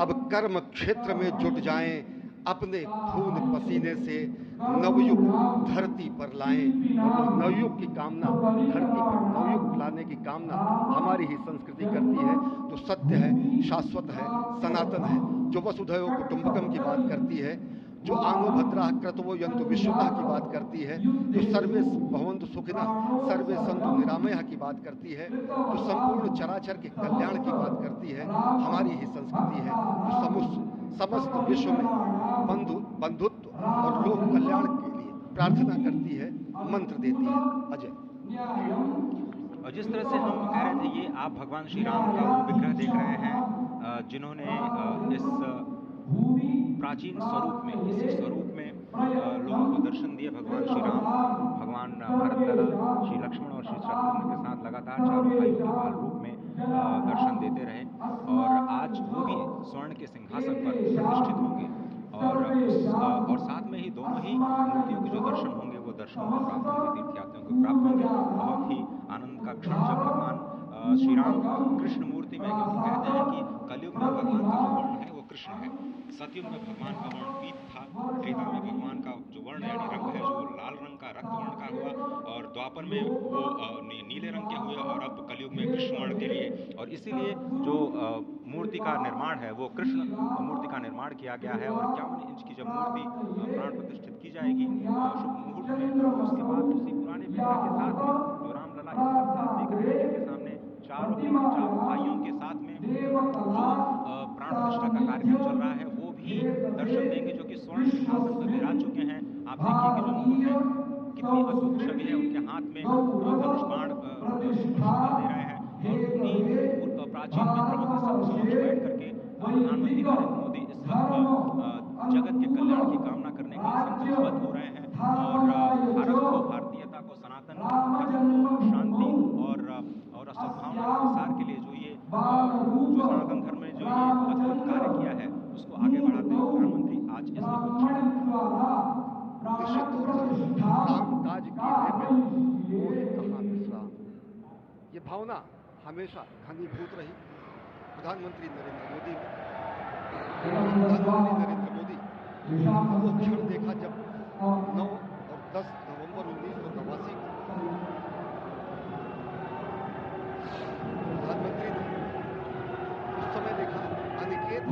अब कर्म क्षेत्र में जुट जाएं, अपने खून पसीने से नवयुग धरती पर लाएं। और वह नवयुग की कामना, धरती पर नवयुग लाने की कामना हमारी ही संस्कृति करती है, जो सत्य है, शाश्वत है, सनातन है, जो वसुधैव कुटुंबकम की बात करती है, जो आनो भद्रा क्रतवो यंतु विश्वतः की बात करती है, जो सर्वे भवन्तु सुखिनः सर्वे सन्तु निरामयः की बात करती है, जो संपूर्ण चराचर के कल्याण की बात करती है, हमारी ही संस्कृति है, जो समस्त विश्व में बंधुत्व और लोक कल्याण के लिए प्रार्थना करती है, मंत्र देती है। अजय। और जिस तरह से हम कह रहे थे, ये आप भगवान श्री राम का वो विग्रह देख रहे हैं जिन्होंने इस प्राचीन स्वरूप में, इसी स्वरूप में लोगों को दर्शन दिए। भगवान श्री राम, भगवान भरत लला, श्री लक्ष्मण और श्री शत्रुघ्न के साथ लगातार चारों भाइयों के बाल रूप में दर्शन देते रहे। और आज वो भी स्वर्ण के सिंहासन पर प्रतिष्ठित होंगे और साथ में ही दोनों ही मूर्तियों के जो दर्शन होंगे वो दर्शन उनको प्राप्त होंगे, तीर्थयात्रियों को प्राप्त होंगे। बहुत ही आनंद का क्षण जब भगवान श्री राम कृष्ण मूर्ति में, क्योंकि कहते हैं कि कलयुग में भगवान का जो वर्ण है वो कृष्ण है। सतयुग में भगवान का वर्ण पीत था, त्रेता में भगवान का जो वर्ण यानी रंग है जो लाल रंग का, रक्त वर्ण का हुआ, और द्वापर में वो नीले रंग के हुए, और अब कलयुग में कृष्ण वर्ण के लिए। और इसीलिए जो मूर्ति का निर्माण है वो कृष्ण मूर्ति का निर्माण किया गया है। और 51 इंच की जब मूर्ति प्राण प्रतिष्ठित की जाएगी शुभ मुहूर्त में, तो उसके बाद उसी पुराने विग्रह के साथ में जो रामलला इस वक्त आप देख रहे हैं, जिनके सामने चारों भाइयों के साथ में जो प्राण प्रतिष्ठा का कार्यक्रम चल रहा है, वो भी दर्शन देंगे, जो कि स्वर्ण सिंहासन पर विराज चुके हैं। आप देखिए कि जो मुकुट है, कितनी अद्भुत छवि है। उनके हाथ में धनुष बाण शोभा दे रहे हैं, और उन्हीं प्राचीन विग्रहों के समक्ष बैठ करके प्रधानमंत्री नरेंद्र मोदी इस वक्त जगत के कल्याण की कामना करने के लिए संकल्पबद्ध हो रहे हैं। और भारत को, भारतीयता को, सनातन धर्म को शांति और सद्भावना के प्रसार के लिए जो सनातन धर्म ने जो ये अद्भुत कार्य किया है, उसको आगे बढ़ाते हुए प्रधानमंत्री आज इस अद्भुत क्षण निश्चित तौर से काम काज कीन्हे बिन मोहि कहाँ विश्राम, ये भावना हमेशा घनीभूत रही प्रधानमंत्री नरेंद्र मोदी में। प्रधानमंत्री नरेंद्र मोदी वो क्षण देखा जब 9 और 10 नवंबर 1989 को प्रधानमंत्री ने उस समय देखा अनिकेत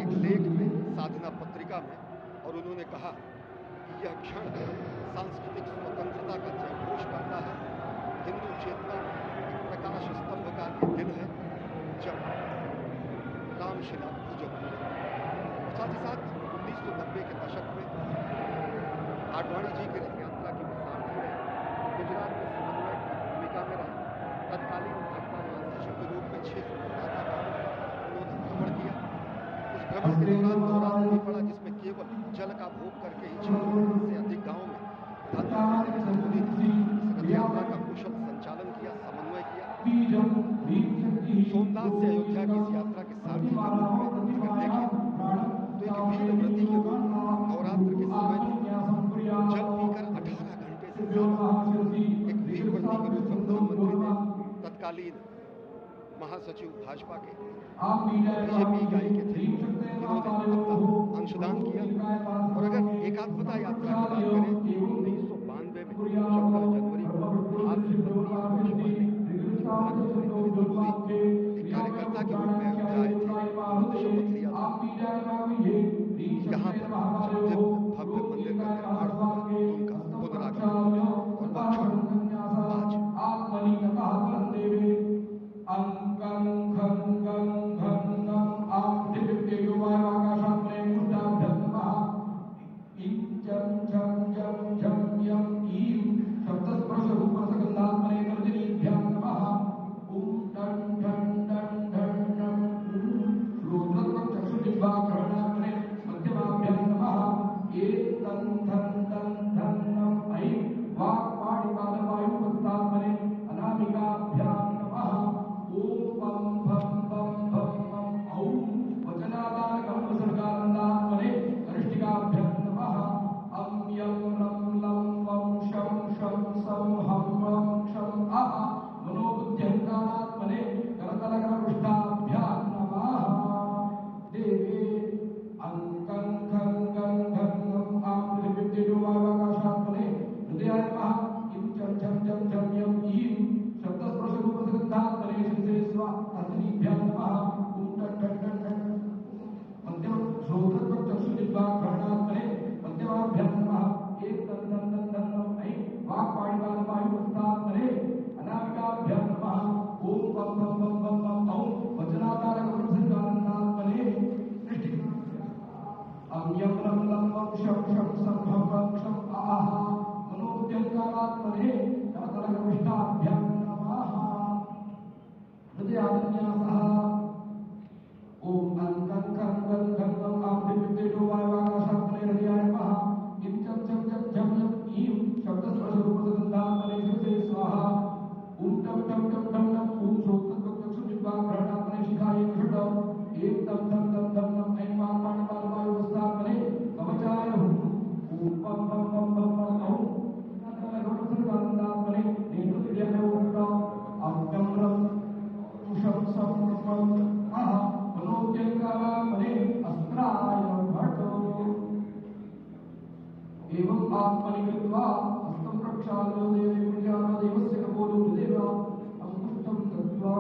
एक लेख में, साधना पत्रिका में, और उन्होंने कहा कि यह क्षण सांस्कृतिक स्वतंत्रता का जयघोष करता है, हिंदू चेतना में एक प्रकाश स्तंभ का ये दिन है जब रामशिला पूजन हुए। और साथ ही साथ 1990 के दशक में आडवाणी जी की रथ यात्रा की सारथी रहे, गुजरात में समन्वय की भूमिका में रहे, तत्कालीन भाजपा महासचिव के रूप में 600 गांवों का उन्होंने भ्रमण किया। उस भ्रमण के दौरान नवरात्र भी पड़ा, जिसमें केवल जल का भोग करके ही 600 से अधिक गांवों में प्रधानमंत्री नरेंद्र मोदी ने इस रथ यात्रा का कुशल संचालन किया, समन्वय किया। सोमनाथ से अयोध्या की इस यात्रा के सारथी के रूप में अगर देखें तो एक वीर व्रती के रूप में नवरात्र के समय भी जल पीकर 18 घंटे से ज्यादा एक वीर व्रती के रूप में प्रधानमंत्री ने तत्कालीन महासचिव भाजपा के बीजेपी इकाई के थे, इन्होंने अपना अंशदान किया। और अगर एकात्मता यात्रा की बात करें, 1992 में 14 जनवरी को आज से 32 वर्ष पहले प्रधानमंत्री नरेंद्र मोदी एक कार्यकर्ता के रूप में अयोध्या आए थे, उन्होंने शपथ लिया था यहाँ पर जब दिव्य भव्य मंदिर का निर्माण होगा तो उनका पुनरागमन होगा। और वह क्षण आज एवं आत्मनिकृत्वा हस्तं प्रक्षाल्य देवी पूजादेवस्य नमो देव अंकुष्टं दत्वा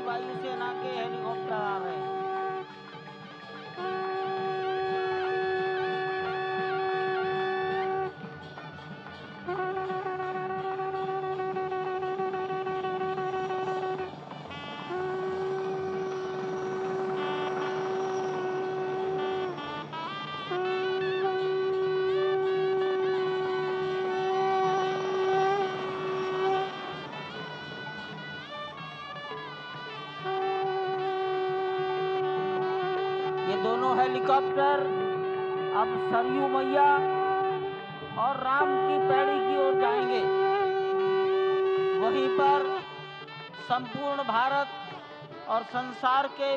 वायुसेना के हेलीकॉप्टर आ रहे हैं। ये दोनों हेलीकॉप्टर अब सरयू मैया और राम की पैड़ी की ओर जाएंगे। वहीं पर संपूर्ण भारत और संसार के